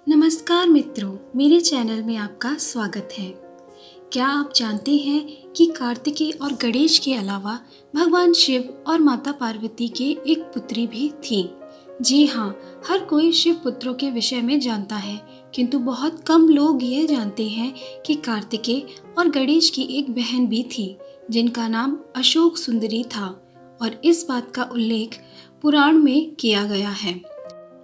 नमस्कार मित्रों, मेरे चैनल में आपका स्वागत है। क्या आप जानते हैं कि कार्तिकेय और गणेश के अलावा भगवान शिव और माता पार्वती के एक पुत्री भी थी। जी हाँ, हर कोई शिव पुत्रों के विषय में जानता है, किंतु बहुत कम लोग ये जानते हैं कि कार्तिकेय और गणेश की एक बहन भी थी जिनका नाम अशोक सुंदरी था और इस बात का उल्लेख पुराण में किया गया है।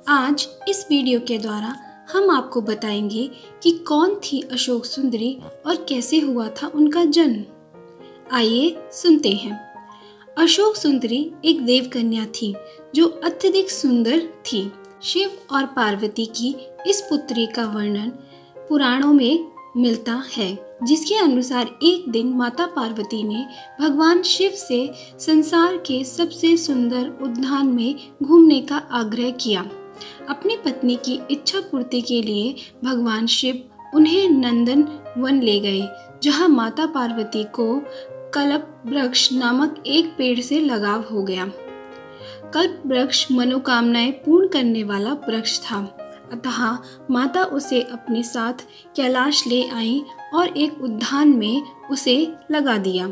आज इस वीडियो के द्वारा हम आपको बताएंगे कि कौन थी अशोक सुंदरी और कैसे हुआ था उनका जन्म। आइए सुनते हैं। अशोक सुंदरी एक देव कन्या थी जो अत्यधिक सुंदर थी। शिव और पार्वती की इस पुत्री का वर्णन पुराणों में मिलता है, जिसके अनुसार एक दिन माता पार्वती ने भगवान शिव से संसार के सबसे सुंदर उद्यान में घूमने का आग्रह किया। अपनी पत्नी की इच्छा पूर्ति के लिए भगवान शिव उन्हें नंदन वन ले गए, जहां माता पार्वती को कल्प वृक्ष नामक एक पेड़ से लगाव हो गया। कल्प वृक्ष मनोकामनाएं पूर्ण करने वाला वृक्ष था, अतः माता उसे अपने साथ कैलाश ले आई और एक उद्यान में उसे लगा दिया।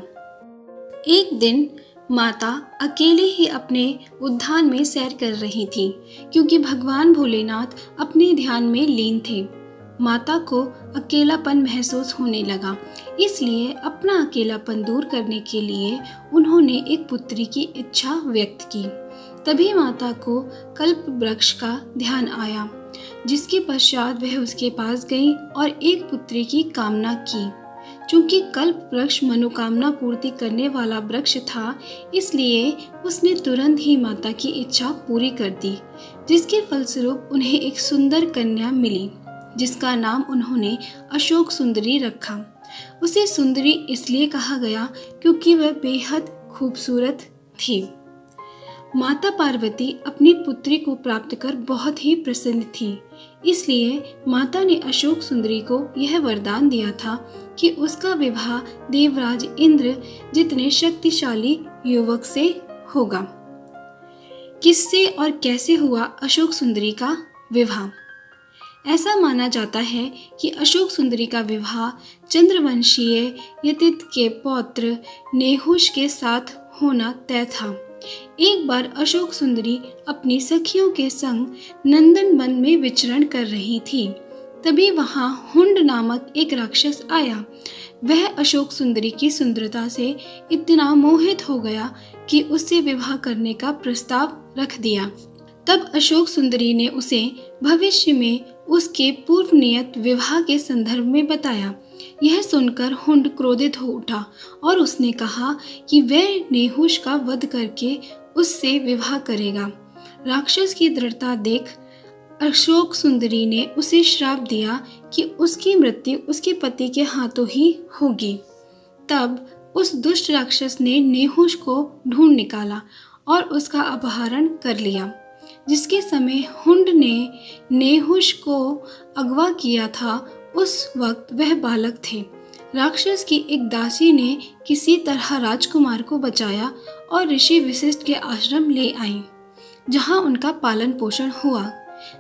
एक दिन माता अकेले ही अपने उद्यान में सैर कर रही थी, क्योंकि भगवान भोलेनाथ अपने ध्यान में लीन थे। माता को अकेलापन महसूस होने लगा, इसलिए अपना अकेलापन दूर करने के लिए उन्होंने एक पुत्री की इच्छा व्यक्त की। तभी माता को कल्प वृक्ष का ध्यान आया, जिसके पश्चात वह उसके पास गई और एक पुत्री की कामना की। चूंकि कल्प वृक्ष मनोकामना पूर्ति करने वाला वृक्ष था, इसलिए उसने तुरंत ही माता की इच्छा पूरी कर दी, जिसके फलस्वरूप उन्हें एक सुंदर कन्या मिली, जिसका नाम उन्होंने अशोक सुंदरी रखा। उसे सुंदरी इसलिए कहा गया क्योंकि वह बेहद खूबसूरत थी। माता पार्वती अपनी पुत्री को प्राप्त कर बहुत ही प्रसन्न थी, इसलिए माता ने अशोक सुंदरी को यह वरदान दिया था कि उसका विवाह देवराज इंद्र जितने शक्तिशाली युवक से होगा। किससे और कैसे हुआ अशोक सुंदरी का विवाह? ऐसा माना जाता है कि अशोक सुंदरी का विवाह चंद्रवंशीय यतित के पौत्र नेहुष के साथ होना तय था। एक बार अशोक सुंदरी अपनी सखियों के संग नंदन वन में विचरण कर रही थी। तभी वहां हुंड नामक एक राक्षस आया। वह अशोक सुंदरी की सुंदरता से इतना मोहित हो गया कि उससे विवाह करने का प्रस्ताव रख दिया। तब अशोक सुंदरी ने उसे भविष्य में उसके पूर्व नियत विवाह के संदर्भ में बताया। यह सुनकर हुंड क्रोधित हो उठा और उसने कहा कि वह नेहुष का वध करके उससे विवाह करेगा। राक्षस की दृढ़ता देख अशोक सुंदरी ने उसे श्राप दिया कि उसकी मृत्यु उसके पति के हाथों ही होगी। तब उस दुष्ट राक्षस ने नेहुष को ढूंढ निकाला और उसका अपहरण कर लिया। जिसके समय हुंड ने नेहुष को अगवा किया था, उस वक्त वह बालक थे। राक्षस की एक दासी ने किसी तरह राजकुमार को बचाया और ऋषि वशिष्ठ के आश्रम ले आई, जहां उनका पालन पोषण हुआ।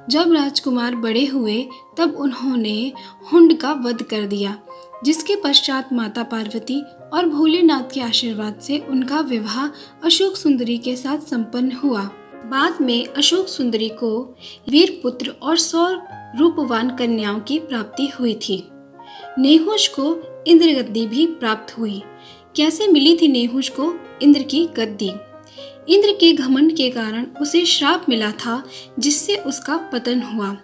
जब राजकुमार बड़े हुए तब उन्होंने हुंड का वध कर दिया, जिसके पश्चात माता पार्वती और भोलेनाथ के आशीर्वाद से उनका विवाह अशोक सुंदरी के साथ संपन्न हुआ। बाद में अशोक सुंदरी को वीर पुत्र और 100 रूपवान कन्याओं की प्राप्ति हुई थी। नेहुष को इंद्र गद्दी भी प्राप्त हुई। कैसे मिली थी नेहुष को इंद्र की गद्दी? इंद्र के घमंड के कारण उसे श्राप मिला था, जिससे उसका पतन हुआ।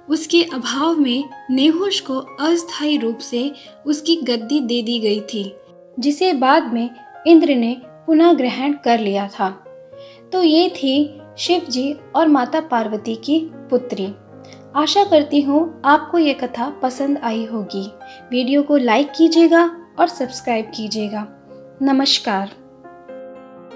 उसके अभाव में नेहुष को अस्थायी रूप से उसकी गद्दी दे दी गई थी, जिसे बाद में इंद्र ने पुनः ग्रहण कर लिया था। तो ये थी शिव जी और माता पार्वती की पुत्री। आशा करती हूँ आपको ये कथा पसंद आई होगी। वीडियो को लाइक कीजिएगा और सब्सक्राइब कीजिएगा। नमस्कार।